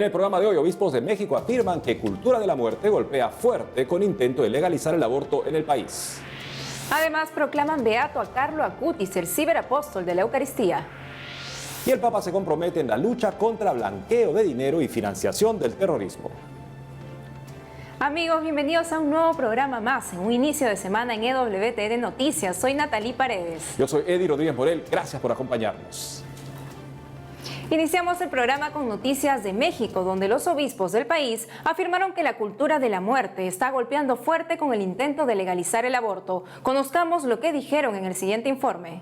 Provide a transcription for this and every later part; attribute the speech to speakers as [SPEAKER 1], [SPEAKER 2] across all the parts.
[SPEAKER 1] En el programa de hoy, obispos de México afirman que cultura de la muerte golpea fuerte con intento de legalizar el aborto en el país.
[SPEAKER 2] Además, proclaman beato a Carlo Acutis, el ciberapóstol de la Eucaristía.
[SPEAKER 1] Y el Papa se compromete en la lucha contra blanqueo de dinero y financiación del terrorismo.
[SPEAKER 2] Amigos, bienvenidos a un nuevo programa más, en un inicio de semana en EWTN Noticias. Soy Natalie Paredes.
[SPEAKER 1] Yo soy Eddie Rodríguez Morel, gracias por acompañarnos.
[SPEAKER 2] Iniciamos el programa con noticias de México, donde los obispos del país afirmaron que la cultura de la muerte está golpeando fuerte con el intento de legalizar el aborto. Conozcamos lo que dijeron en el siguiente informe.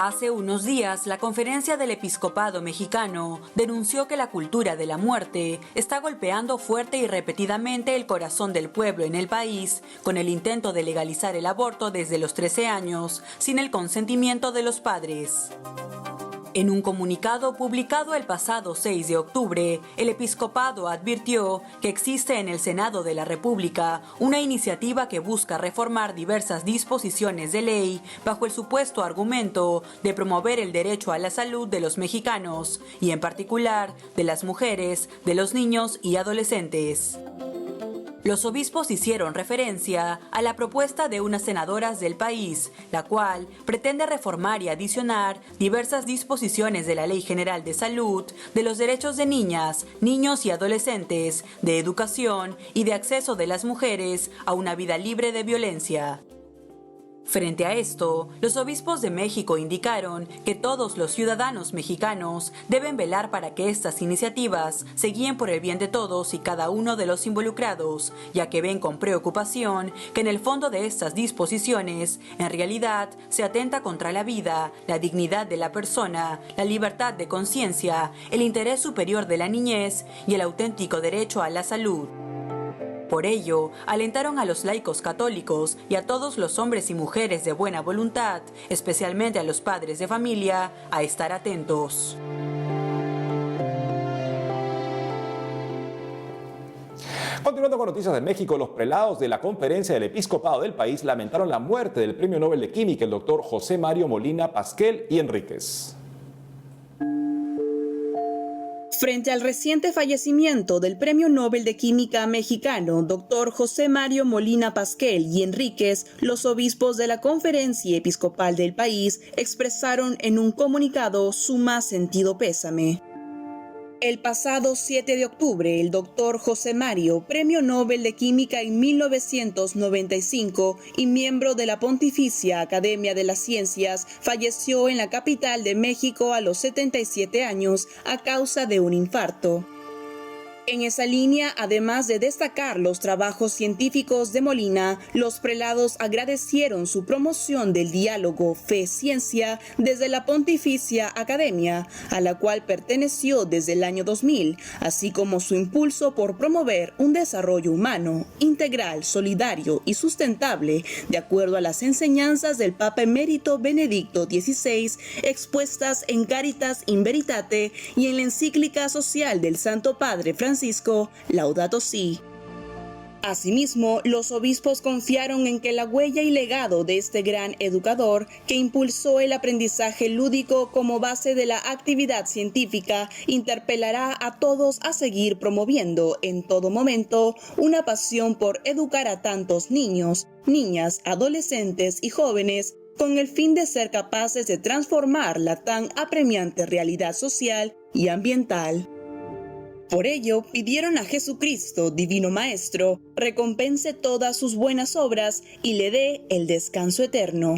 [SPEAKER 3] Hace unos días, la Conferencia del Episcopado Mexicano denunció que la cultura de la muerte está golpeando fuerte y repetidamente el corazón del pueblo en el país, con el intento de legalizar el aborto desde los 13 años, sin el consentimiento de los padres. En un comunicado publicado el pasado 6 de octubre, el episcopado advirtió que existe en el Senado de la República una iniciativa que busca reformar diversas disposiciones de ley bajo el supuesto argumento de promover el derecho a la salud de los mexicanos y en particular de las mujeres, de los niños y adolescentes. Los obispos hicieron referencia a la propuesta de unas senadoras del país, la cual pretende reformar y adicionar diversas disposiciones de la Ley General de Salud, de los derechos de niñas, niños y adolescentes, de educación y de acceso de las mujeres a una vida libre de violencia. Frente a esto, los obispos de México indicaron que todos los ciudadanos mexicanos deben velar para que estas iniciativas se guíen por el bien de todos y cada uno de los involucrados, ya que ven con preocupación que en el fondo de estas disposiciones, en realidad, se atenta contra la vida, la dignidad de la persona, la libertad de conciencia, el interés superior de la niñez y el auténtico derecho a la salud. Por ello, alentaron a los laicos católicos y a todos los hombres y mujeres de buena voluntad, especialmente a los padres de familia, a estar atentos.
[SPEAKER 1] Continuando con noticias de México, los prelados de la Conferencia del Episcopado del país lamentaron la muerte del Premio Nobel de Química, el doctor José Mario Molina Pasquel y Enríquez.
[SPEAKER 4] Frente al reciente fallecimiento del Premio Nobel de Química mexicano, Dr. José Mario Molina Pasquel y Enríquez, los obispos de la Conferencia Episcopal del país expresaron en un comunicado su más sentido pésame. El pasado 7 de octubre, el doctor José Mario, Premio Nobel de Química en 1995 y miembro de la Pontificia Academia de las Ciencias, falleció en la capital de México a los 77 años a causa de un infarto. En esa línea, además de destacar los trabajos científicos de Molina, los prelados agradecieron su promoción del diálogo fe-ciencia desde la Pontificia Academia, a la cual perteneció desde el año 2000, así como su impulso por promover un desarrollo humano, integral, solidario y sustentable, de acuerdo a las enseñanzas del Papa Emérito Benedicto XVI, expuestas en Caritas in Veritate y en la encíclica social del Santo Padre Francisco, Laudato Si. Asimismo, los obispos confiaron en que la huella y legado de este gran educador, que impulsó el aprendizaje lúdico como base de la actividad científica, interpelará a todos a seguir promoviendo en todo momento una pasión por educar a tantos niños, niñas, adolescentes y jóvenes, con el fin de ser capaces de transformar la tan apremiante realidad social y ambiental. Por ello, pidieron a Jesucristo, Divino Maestro, recompense todas sus buenas obras y le dé el descanso eterno.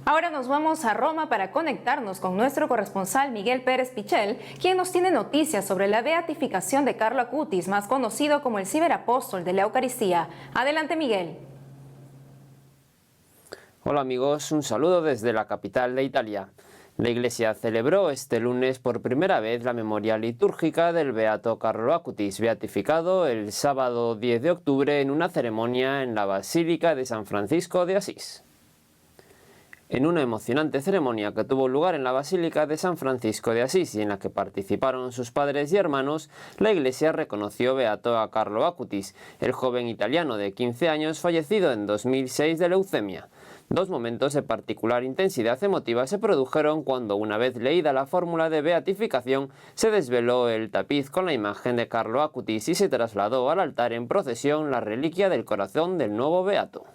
[SPEAKER 2] Ahora nos vamos a Roma para conectarnos con nuestro corresponsal Miguel Pérez Pichel, quien nos tiene noticias sobre la beatificación de Carlo Acutis, más conocido como el ciberapóstol de la Eucaristía. Adelante, Miguel.
[SPEAKER 5] Hola amigos, un saludo desde la capital de Italia. La Iglesia celebró este lunes por primera vez la memoria litúrgica del beato Carlo Acutis, beatificado el sábado 10 de octubre en una ceremonia en la Basílica de San Francisco de Asís. En una emocionante ceremonia que tuvo lugar en la Basílica de San Francisco de Asís y en la que participaron sus padres y hermanos, la Iglesia reconoció beato a Carlo Acutis, el joven italiano de 15 años fallecido en 2006 de leucemia. Dos momentos de particular intensidad emotiva se produjeron cuando, una vez leída la fórmula de beatificación, se desveló el tapiz con la imagen de Carlo Acutis y se trasladó al altar en procesión la reliquia del corazón del nuevo beato.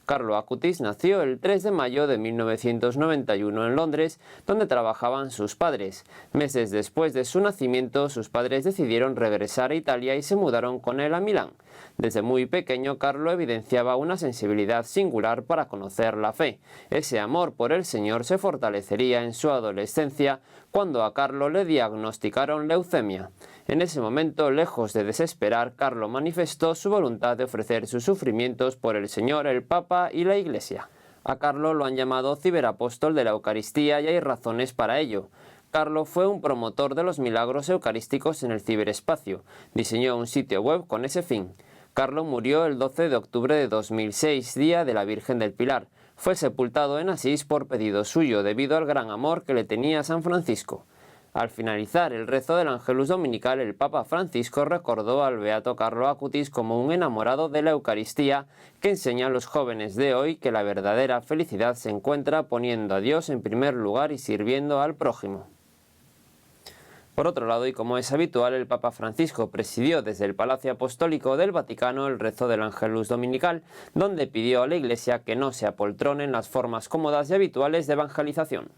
[SPEAKER 5] Carlo Acutis nació el 3 de mayo de 1991 en Londres, donde trabajaban sus padres. Meses después de su nacimiento, sus padres decidieron regresar a Italia y se mudaron con él a Milán. Desde muy pequeño, Carlo evidenciaba una sensibilidad singular para conocer la fe. Ese amor por el Señor se fortalecería en su adolescencia, cuando a Carlo le diagnosticaron leucemia. En ese momento, lejos de desesperar, Carlo manifestó su voluntad de ofrecer sus sufrimientos por el Señor, el Papa y la Iglesia. A Carlo lo han llamado ciberapóstol de la Eucaristía y hay razones para ello. Carlo fue un promotor de los milagros eucarísticos en el ciberespacio. Diseñó un sitio web con ese fin. Carlo murió el 12 de octubre de 2006, día de la Virgen del Pilar. Fue sepultado en Asís por pedido suyo, debido al gran amor que le tenía a San Francisco. Al finalizar el rezo del Ángelus Dominical, el Papa Francisco recordó al beato Carlo Acutis como un enamorado de la Eucaristía que enseña a los jóvenes de hoy que la verdadera felicidad se encuentra poniendo a Dios en primer lugar y sirviendo al prójimo. Por otro lado, y como es habitual, el Papa Francisco presidió desde el Palacio Apostólico del Vaticano el rezo del Ángelus Dominical, donde pidió a la Iglesia que no se apoltronen las formas cómodas y habituales de evangelización.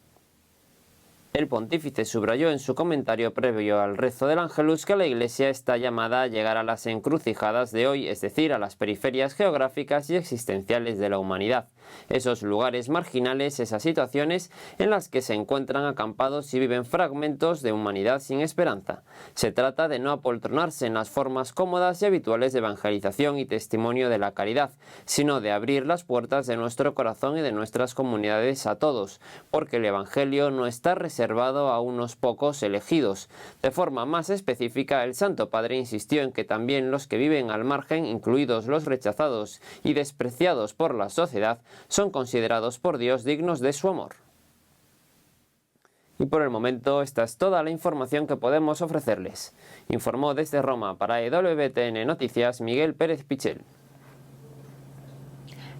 [SPEAKER 5] El pontífice subrayó en su comentario previo al rezo del Ángelus que la Iglesia está llamada a llegar a las encrucijadas de hoy, es decir, a las periferias geográficas y existenciales de la humanidad, esos lugares marginales, esas situaciones en las que se encuentran acampados y viven fragmentos de humanidad sin esperanza. Se trata de no apoltronarse en las formas cómodas y habituales de evangelización y testimonio de la caridad, sino de abrir las puertas de nuestro corazón y de nuestras comunidades a todos, porque el Evangelio no está reservado a unos pocos elegidos. De forma más específica, el Santo Padre insistió en que también los que viven al margen, incluidos los rechazados y despreciados por la sociedad, son considerados por Dios dignos de su amor. Y por el momento, esta es toda la información que podemos ofrecerles. Informó desde Roma para EWTN Noticias Miguel Pérez Pichel.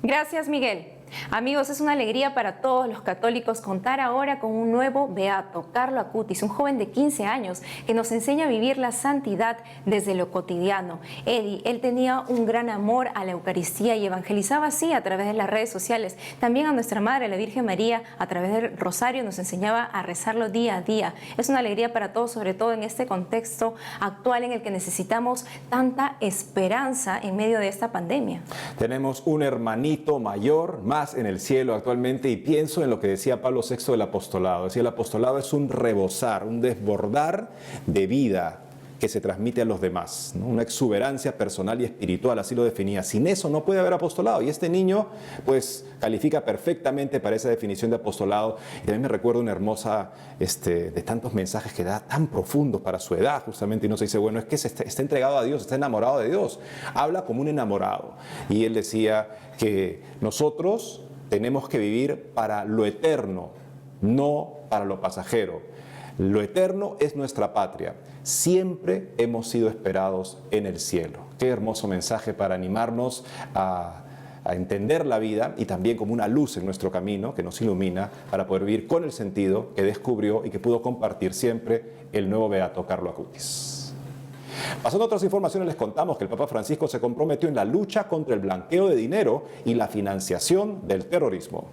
[SPEAKER 2] Gracias, Miguel. Amigos, es una alegría para todos los católicos contar ahora con un nuevo beato, Carlo Acutis, un joven de 15 años que nos enseña a vivir la santidad desde lo cotidiano. Él tenía un gran amor a la Eucaristía y evangelizaba así a través de las redes sociales. También a nuestra Madre, la Virgen María, a través del rosario nos enseñaba a rezarlo día a día. Es una alegría para todos, sobre todo en este contexto actual en el que necesitamos tanta esperanza en medio de esta pandemia.
[SPEAKER 1] Tenemos un hermanito mayor, más en el cielo actualmente, y pienso en lo que decía Pablo VI del apostolado. Decía, el apostolado es un rebosar, un desbordar de vida que se transmite a los demás, ¿no? Una exuberancia personal y espiritual, así lo definía. Sin eso no puede haber apostolado, y este niño pues califica perfectamente para esa definición de apostolado. Y también me recuerdo una hermosa, de tantos mensajes que da, tan profundos para su edad justamente, y no se dice, bueno, es que está entregado a Dios, está enamorado de Dios, habla como un enamorado. Y él decía que nosotros tenemos que vivir para lo eterno, no para lo pasajero. Lo eterno es nuestra patria. Siempre hemos sido esperados en el cielo. Qué hermoso mensaje para animarnos a entender la vida, y también como una luz en nuestro camino que nos ilumina para poder vivir con el sentido que descubrió y que pudo compartir siempre el nuevo beato Carlo Acutis. Pasando a otras informaciones, les contamos que el Papa Francisco se comprometió en la lucha contra el blanqueo de dinero y la financiación del terrorismo.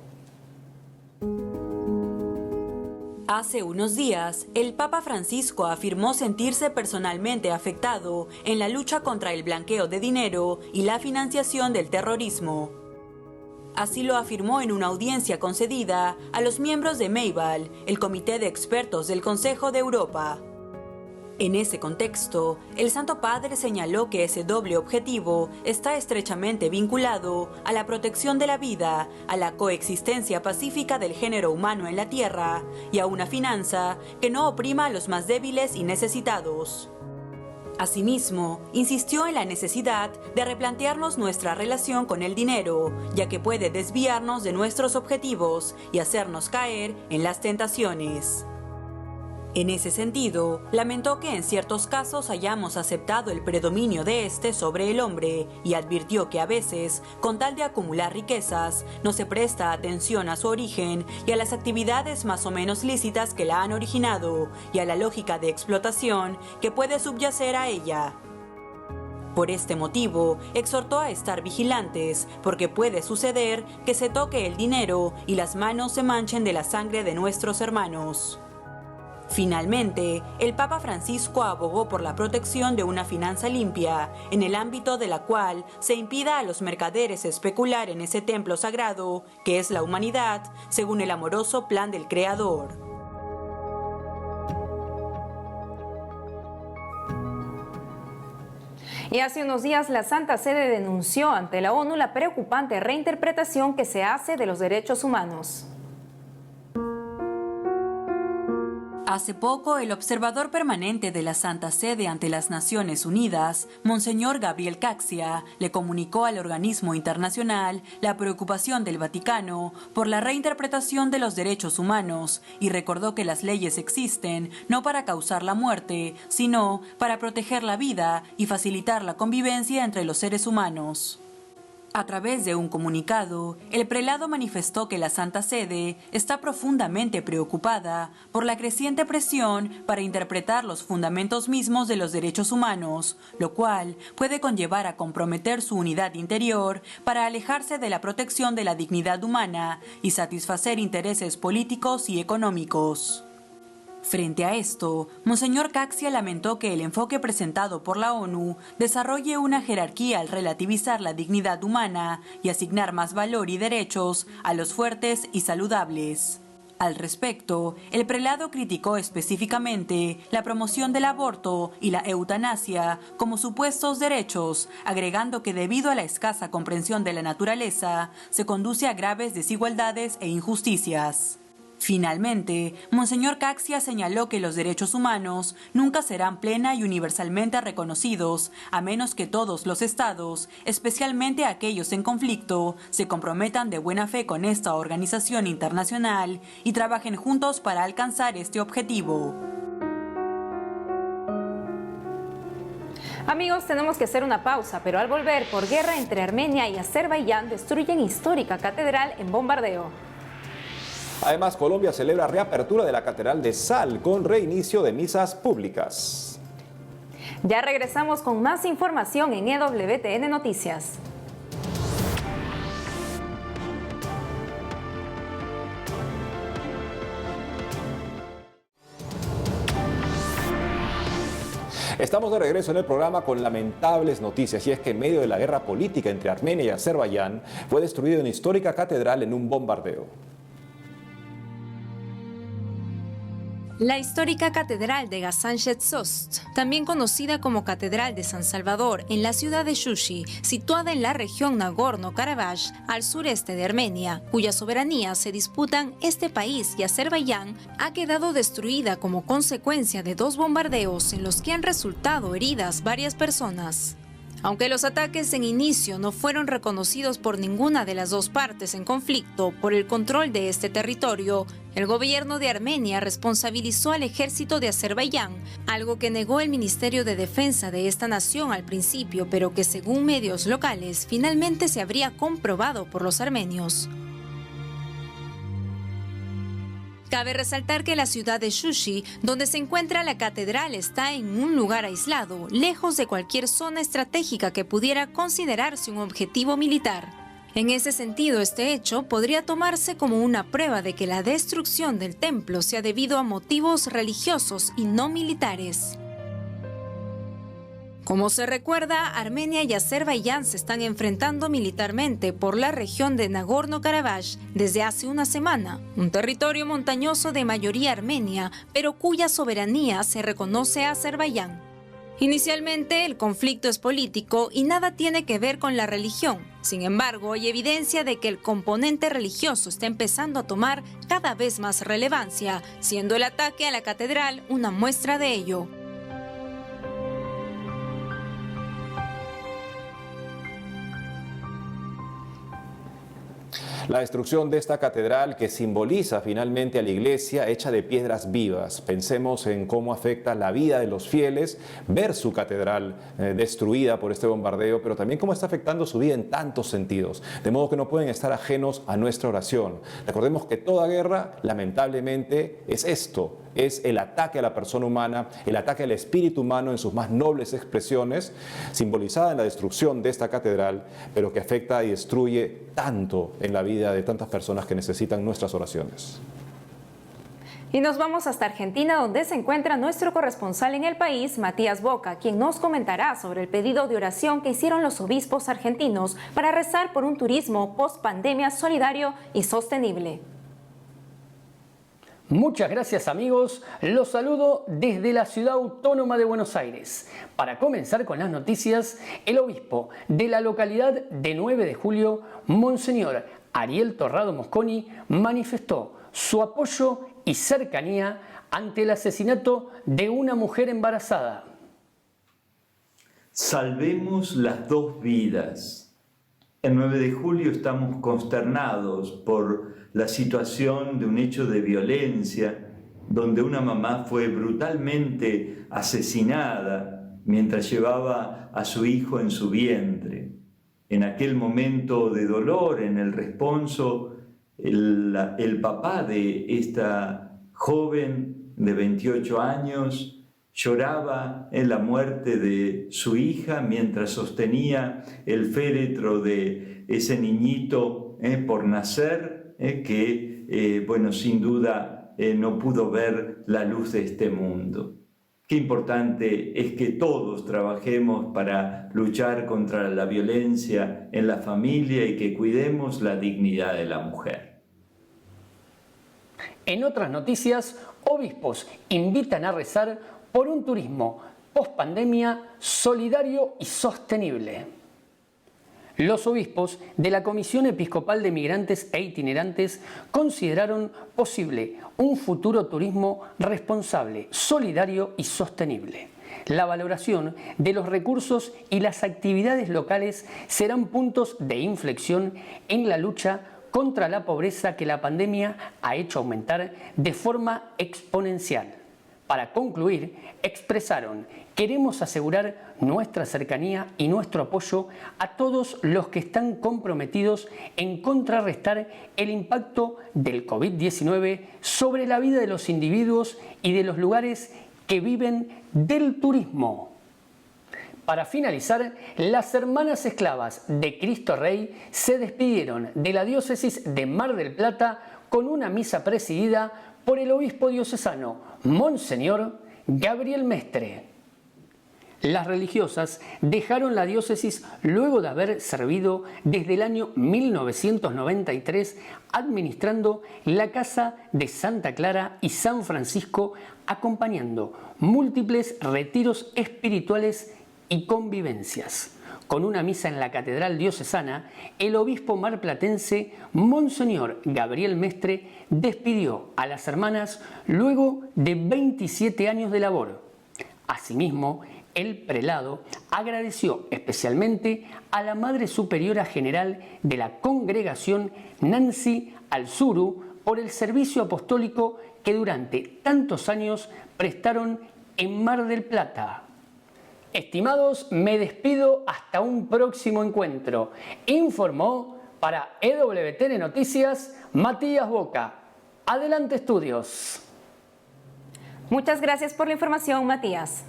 [SPEAKER 3] Hace unos días, el Papa Francisco afirmó sentirse personalmente afectado en la lucha contra el blanqueo de dinero y la financiación del terrorismo. Así lo afirmó en una audiencia concedida a los miembros de MEIVAL, el Comité de Expertos del Consejo de Europa. En ese contexto, el Santo Padre señaló que ese doble objetivo está estrechamente vinculado a la protección de la vida, a la coexistencia pacífica del género humano en la Tierra y a una finanza que no oprima a los más débiles y necesitados. Asimismo, insistió en la necesidad de replantearnos nuestra relación con el dinero, ya que puede desviarnos de nuestros objetivos y hacernos caer en las tentaciones. En ese sentido, lamentó que en ciertos casos hayamos aceptado el predominio de este sobre el hombre y advirtió que a veces, con tal de acumular riquezas, no se presta atención a su origen y a las actividades más o menos lícitas que la han originado y a la lógica de explotación que puede subyacer a ella. Por este motivo, exhortó a estar vigilantes, porque puede suceder que se toque el dinero y las manos se manchen de la sangre de nuestros hermanos. Finalmente, el Papa Francisco abogó por la protección de una finanza limpia, en el ámbito de la cual se impida a los mercaderes especular en ese templo sagrado, que es la humanidad, según el amoroso plan del Creador.
[SPEAKER 2] Y hace unos días la Santa Sede denunció ante la ONU la preocupante reinterpretación que se hace de los derechos humanos.
[SPEAKER 3] Hace poco, el observador permanente de la Santa Sede ante las Naciones Unidas, Monseñor Gabriel Caxia, le comunicó al organismo internacional la preocupación del Vaticano por la reinterpretación de los derechos humanos y recordó que las leyes existen no para causar la muerte, sino para proteger la vida y facilitar la convivencia entre los seres humanos. A través de un comunicado, el prelado manifestó que la Santa Sede está profundamente preocupada por la creciente presión para interpretar los fundamentos mismos de los derechos humanos, lo cual puede conllevar a comprometer su unidad interior para alejarse de la protección de la dignidad humana y satisfacer intereses políticos y económicos. Frente a esto, Monseñor Caxia lamentó que el enfoque presentado por la ONU desarrolle una jerarquía al relativizar la dignidad humana y asignar más valor y derechos a los fuertes y saludables. Al respecto, el prelado criticó específicamente la promoción del aborto y la eutanasia como supuestos derechos, agregando que debido a la escasa comprensión de la naturaleza, se conduce a graves desigualdades e injusticias. Finalmente, Monseñor Caxia señaló que los derechos humanos nunca serán plena y universalmente reconocidos, a menos que todos los estados, especialmente aquellos en conflicto, se comprometan de buena fe con esta organización internacional y trabajen juntos para alcanzar este objetivo.
[SPEAKER 2] Amigos, tenemos que hacer una pausa, pero al volver, por guerra entre Armenia y Azerbaiyán, destruyen histórica catedral en bombardeo.
[SPEAKER 1] Además, Colombia celebra reapertura de la Catedral de Sal con reinicio de misas públicas.
[SPEAKER 2] Ya regresamos con más información en EWTN Noticias.
[SPEAKER 1] Estamos de regreso en el programa con lamentables noticias, y es que en medio de la guerra política entre Armenia y Azerbaiyán fue destruida una histórica catedral en un bombardeo.
[SPEAKER 2] La histórica Catedral de Gaziantep, también conocida como Catedral de San Salvador, en la ciudad de Shushi, situada en la región Nagorno-Karabaj, al sureste de Armenia, cuya soberanía se disputan este país y Azerbaiyán, ha quedado destruida como consecuencia de 2 bombardeos en los que han resultado heridas varias personas. Aunque los ataques en inicio no fueron reconocidos por ninguna de las dos partes en conflicto por el control de este territorio, el gobierno de Armenia responsabilizó al ejército de Azerbaiyán, algo que negó el Ministerio de Defensa de esta nación al principio, pero que según medios locales finalmente se habría comprobado por los armenios. Cabe resaltar que la ciudad de Shushi, donde se encuentra la catedral, está en un lugar aislado, lejos de cualquier zona estratégica que pudiera considerarse un objetivo militar. En ese sentido, este hecho podría tomarse como una prueba de que la destrucción del templo sea debido a motivos religiosos y no militares. Como se recuerda, Armenia y Azerbaiyán se están enfrentando militarmente por la región de Nagorno-Karabaj desde hace una semana, un territorio montañoso de mayoría armenia, pero cuya soberanía se reconoce a Azerbaiyán. Inicialmente, el conflicto es político y nada tiene que ver con la religión. Sin embargo, hay evidencia de que el componente religioso está empezando a tomar cada vez más relevancia, siendo el ataque a la catedral una muestra de ello.
[SPEAKER 1] La destrucción de esta catedral que simboliza finalmente a la iglesia hecha de piedras vivas. Pensemos en cómo afecta la vida de los fieles ver su catedral destruida por este bombardeo, pero también cómo está afectando su vida en tantos sentidos. De modo que no pueden estar ajenos a nuestra oración. Recordemos que toda guerra, lamentablemente, es esto. Es el ataque a la persona humana, el ataque al espíritu humano en sus más nobles expresiones, simbolizada en la destrucción de esta catedral, pero que afecta y destruye tanto en la vida de tantas personas que necesitan nuestras oraciones.
[SPEAKER 2] Y nos vamos hasta Argentina, donde se encuentra nuestro corresponsal en el país, Matías Boca, quien nos comentará sobre el pedido de oración que hicieron los obispos argentinos para rezar por un turismo post-pandemia solidario y sostenible.
[SPEAKER 6] Muchas gracias amigos, los saludo desde la ciudad autónoma de Buenos Aires. Para comenzar con las noticias, el obispo de la localidad de 9 de julio, Monseñor Ariel Torrado Mosconi, manifestó su apoyo y cercanía ante el asesinato de una mujer embarazada.
[SPEAKER 7] Salvemos las dos vidas. El 9 de julio estamos consternados por la situación de un hecho de violencia donde una mamá fue brutalmente asesinada mientras llevaba a su hijo en su vientre. En aquel momento de dolor, en el responso, el papá de esta joven de 28 años lloraba en la muerte de su hija mientras sostenía el féretro de ese niñito por nacer, que, sin duda no pudo ver la luz de este mundo. Qué importante es que todos trabajemos para luchar contra la violencia en la familia y que cuidemos la dignidad de la mujer.
[SPEAKER 6] En otras noticias, obispos invitan a rezar por un turismo post-pandemia solidario y sostenible. Los obispos de la Comisión Episcopal de Migrantes e Itinerantes consideraron posible un futuro turismo responsable, solidario y sostenible. La valoración de los recursos y las actividades locales serán puntos de inflexión en la lucha contra la pobreza que la pandemia ha hecho aumentar de forma exponencial. Para concluir, expresaron: queremos asegurar nuestra cercanía y nuestro apoyo a todos los que están comprometidos en contrarrestar el impacto del COVID-19 sobre la vida de los individuos y de los lugares que viven del turismo. Para finalizar, las hermanas esclavas de Cristo Rey se despidieron de la diócesis de Mar del Plata con una misa presidida por el obispo diocesano Monseñor Gabriel Mestre. Las religiosas dejaron la diócesis luego de haber servido desde el año 1993 administrando la Casa de Santa Clara y San Francisco, acompañando múltiples retiros espirituales y convivencias. Con una misa en la Catedral Diocesana, el obispo marplatense Monseñor Gabriel Mestre despidió a las hermanas luego de 27 años de labor. Asimismo, el prelado agradeció especialmente a la Madre Superiora General de la Congregación, Nancy Alzuru, por el servicio apostólico que durante tantos años prestaron en Mar del Plata. Estimados, me despido hasta un próximo encuentro. Informó para EWTN Noticias Matías Boca. Adelante, estudios.
[SPEAKER 2] Muchas gracias por la información, Matías.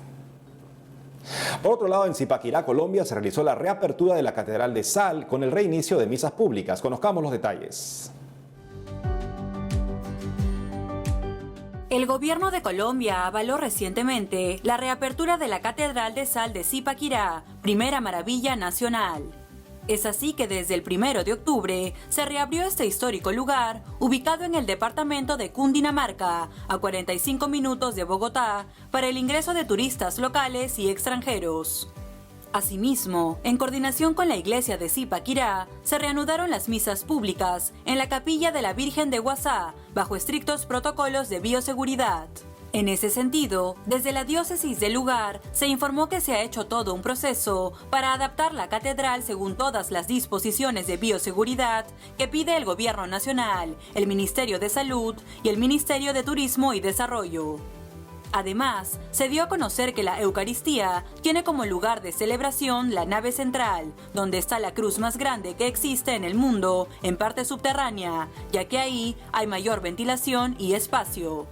[SPEAKER 1] Por otro lado, en Zipaquirá, Colombia, se realizó la reapertura de la Catedral de Sal con el reinicio de misas públicas. Conozcamos los detalles.
[SPEAKER 3] El gobierno de Colombia avaló recientemente la reapertura de la Catedral de Sal de Zipaquirá, primera maravilla nacional. Es así que desde el 1 de octubre se reabrió este histórico lugar, ubicado en el departamento de Cundinamarca, a 45 minutos de Bogotá, para el ingreso de turistas locales y extranjeros. Asimismo, en coordinación con la iglesia de Zipaquirá, se reanudaron las misas públicas en la capilla de la Virgen de Guazá, bajo estrictos protocolos de bioseguridad. En ese sentido, desde la diócesis del lugar se informó que se ha hecho todo un proceso para adaptar la catedral según todas las disposiciones de bioseguridad que pide el Gobierno Nacional, el Ministerio de Salud y el Ministerio de Turismo y Desarrollo. Además, se dio a conocer que la Eucaristía tiene como lugar de celebración la nave central, donde está la cruz más grande que existe en el mundo, en parte subterránea, ya que ahí hay mayor ventilación y espacio.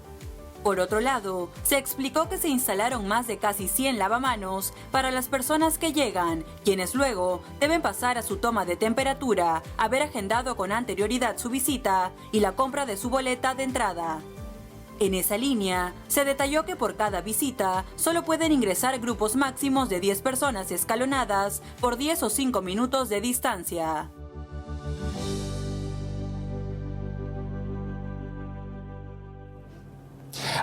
[SPEAKER 3] Por otro lado, se explicó que se instalaron más de casi 100 lavamanos para las personas que llegan, quienes luego deben pasar a su toma de temperatura, haber agendado con anterioridad su visita y la compra de su boleta de entrada. En esa línea, se detalló que por cada visita solo pueden ingresar grupos máximos de 10 personas escalonadas por 10 o 5 minutos de distancia.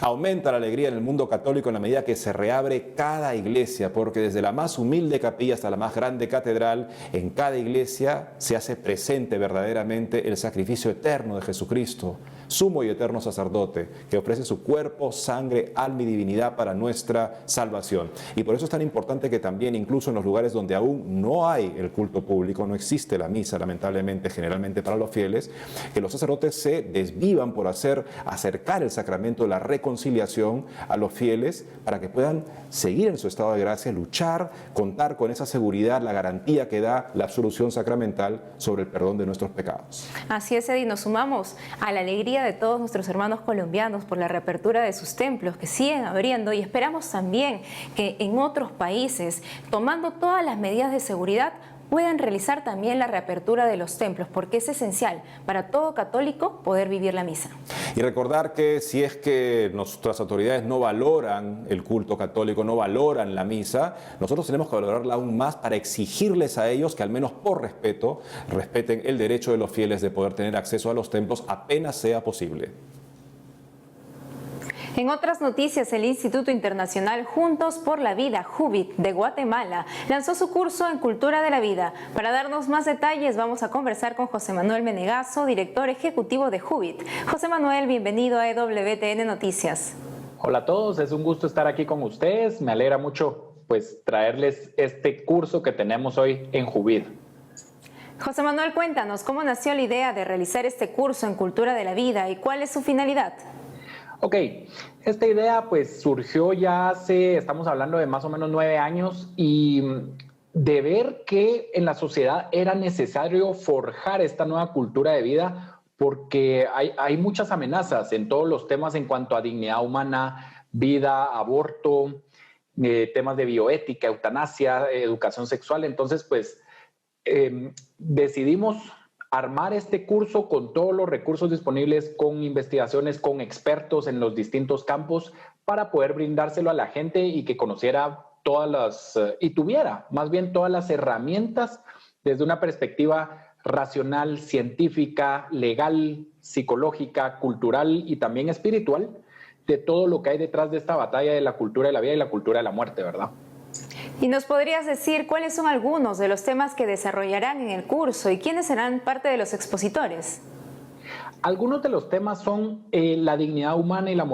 [SPEAKER 1] Aumenta la alegría en el mundo católico en la medida que se reabre cada iglesia, porque desde la más humilde capilla hasta la más grande catedral, en cada iglesia se hace presente verdaderamente el sacrificio eterno de Jesucristo, sumo y eterno sacerdote, que ofrece su cuerpo, sangre, alma y divinidad para nuestra salvación. Y por eso es tan importante que también, incluso en los lugares donde aún no hay el culto público, no existe la misa, lamentablemente, generalmente para los fieles, que los sacerdotes se desvivan por acercar el sacramento de la reconciliación a los fieles para que puedan seguir en su estado de gracia, luchar, contar con esa seguridad, la garantía que da la absolución sacramental sobre el perdón de nuestros pecados.
[SPEAKER 2] Así es, Eddie, nos sumamos a la alegría de todos nuestros hermanos colombianos por la reapertura de sus templos que siguen abriendo, y esperamos también que en otros países, tomando todas las medidas de seguridad, puedan realizar también la reapertura de los templos, porque es esencial para todo católico poder vivir la misa.
[SPEAKER 1] Y recordar que si es que nuestras autoridades no valoran el culto católico, no valoran la misa, nosotros tenemos que valorarla aún más para exigirles a ellos que al menos por respeto, respeten el derecho de los fieles de poder tener acceso a los templos apenas sea posible.
[SPEAKER 2] En otras noticias, el Instituto Internacional Juntos por la Vida, JUVIT, de Guatemala, lanzó su curso en Cultura de la Vida. Para darnos más detalles, vamos a conversar con José Manuel Menegazo, director ejecutivo de JUVIT. José Manuel, bienvenido a EWTN Noticias.
[SPEAKER 8] Hola a todos, es un gusto estar aquí con ustedes. Me alegra mucho traerles este curso que tenemos hoy en JUVIT.
[SPEAKER 2] José Manuel, cuéntanos, ¿cómo nació la idea de realizar este curso en Cultura de la Vida y cuál es su finalidad?
[SPEAKER 8] Ok, esta idea surgió ya estamos hablando de más o menos 9 años, y de ver que en la sociedad era necesario forjar esta nueva cultura de vida, porque hay muchas amenazas en todos los temas en cuanto a dignidad humana, vida, aborto, temas de bioética, eutanasia, educación sexual. Entonces, decidimos armar este curso con todos los recursos disponibles, con investigaciones, con expertos en los distintos campos, para poder brindárselo a la gente y que conociera y tuviera más bien todas las herramientas desde una perspectiva racional, científica, legal, psicológica, cultural y también espiritual, de todo lo que hay detrás de esta batalla de la cultura de la vida y la cultura de la muerte, ¿verdad?
[SPEAKER 2] ¿Y nos podrías decir cuáles son algunos de los temas que desarrollarán en el curso y quiénes serán parte de los expositores?
[SPEAKER 8] Algunos de los temas son la dignidad humana y la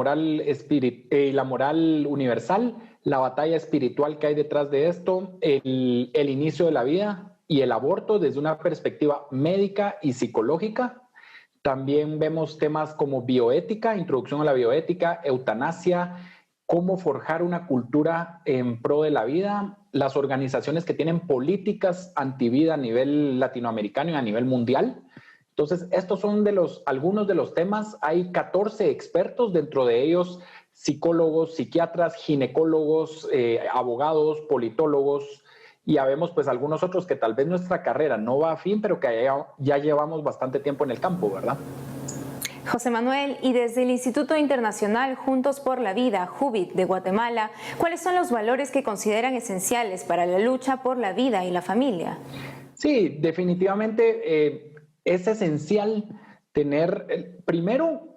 [SPEAKER 8] moral universal, la batalla espiritual que hay detrás de esto, el inicio de la vida y el aborto desde una perspectiva médica y psicológica. También vemos temas como bioética, introducción a la bioética, eutanasia, cómo forjar una cultura en pro de la vida, las organizaciones que tienen políticas antivida a nivel latinoamericano y a nivel mundial. Entonces, estos son algunos de los temas. Hay 14 expertos, dentro de ellos psicólogos, psiquiatras, ginecólogos, abogados, politólogos, y habemos algunos otros que tal vez nuestra carrera no va a fin, pero que ya llevamos bastante tiempo en el campo, ¿verdad?
[SPEAKER 2] José Manuel, y desde el Instituto Internacional Juntos por la Vida, JUVIT, de Guatemala, ¿cuáles son los valores que consideran esenciales para la lucha por la vida y la familia?
[SPEAKER 8] Sí, definitivamente es esencial primero,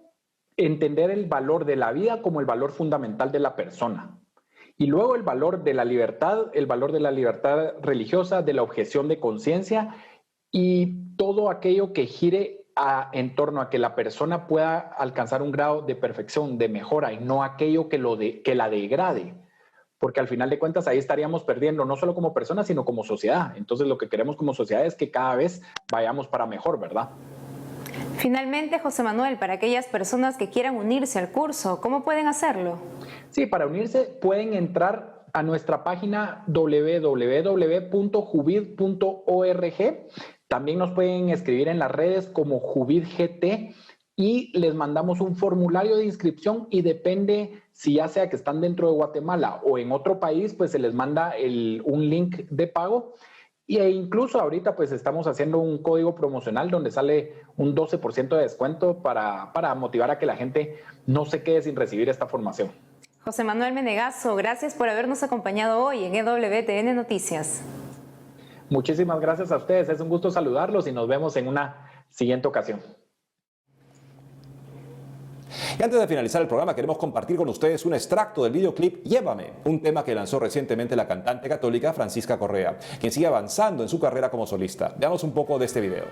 [SPEAKER 8] entender el valor de la vida como el valor fundamental de la persona. Y luego el valor de la libertad religiosa, de la objeción de conciencia y todo aquello que gire en torno a que la persona pueda alcanzar un grado de perfección, de mejora, y no aquello que la degrade. Porque al final de cuentas ahí estaríamos perdiendo no solo como personas, sino como sociedad. Entonces lo que queremos como sociedad es que cada vez vayamos para mejor, ¿verdad?
[SPEAKER 2] Finalmente, José Manuel, para aquellas personas que quieran unirse al curso, ¿cómo pueden hacerlo?
[SPEAKER 8] Sí, para unirse pueden entrar a nuestra página www.juvid.org. También nos pueden escribir en las redes como JuvidGT y les mandamos un formulario de inscripción, y depende si ya sea que están dentro de Guatemala o en otro país, pues se les manda un link de pago. E incluso ahorita pues estamos haciendo un código promocional donde sale un 12% de descuento para motivar a que la gente no se quede sin recibir esta formación.
[SPEAKER 2] José Manuel Menegazo, gracias por habernos acompañado hoy en EWTN Noticias.
[SPEAKER 8] Muchísimas gracias a ustedes, es un gusto saludarlos y nos vemos en una siguiente ocasión.
[SPEAKER 1] Y antes de finalizar el programa, queremos compartir con ustedes un extracto del videoclip Llévame, un tema que lanzó recientemente la cantante católica Francisca Correa, quien sigue avanzando en su carrera como solista. Veamos un poco de este video.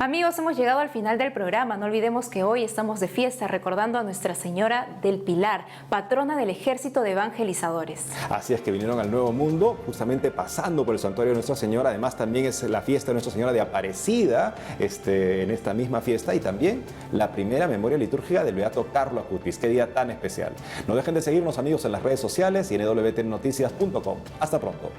[SPEAKER 2] Amigos, hemos llegado al final del programa. No olvidemos que hoy estamos de fiesta recordando a Nuestra Señora del Pilar, patrona del Ejército de Evangelizadores.
[SPEAKER 1] Así es, que vinieron al Nuevo Mundo justamente pasando por el santuario de Nuestra Señora. Además también es la fiesta de Nuestra Señora de Aparecida en esta misma fiesta, y también la primera memoria litúrgica del beato Carlo Acutis. Qué día tan especial. No dejen de seguirnos, amigos, en las redes sociales y en www.noticias.com. Hasta pronto.